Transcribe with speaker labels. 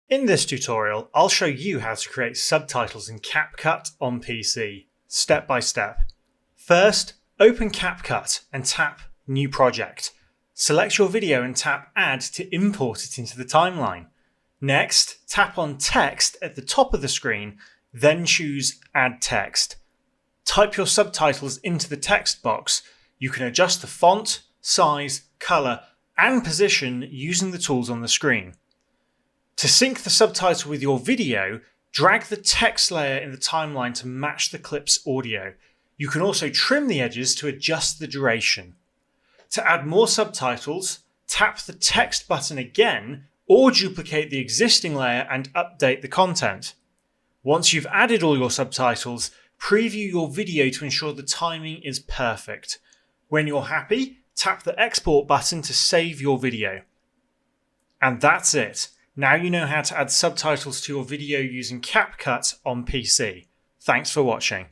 Speaker 1: In this tutorial, I'll show you how to create subtitles in CapCut on PC, step by step. First, open CapCut and tap New Project. Select your video and tap Add to import it into the timeline. Next, tap on Text at the top of the screen, then choose Add Text. Type your subtitles into the text box. You can adjust the font, size, colour, and position using the tools on the screen. To sync the subtitle with your video, drag the text layer in the timeline to match the clip's audio. You can also trim the edges to adjust the duration. To add more subtitles, tap the text button again or duplicate the existing layer and update the content. Once you've added all your subtitles, preview your video to ensure the timing is perfect. When you're happy, tap the export button to save your video. And that's it. Now you know how to add subtitles to your video using CapCut on PC. Thanks for watching.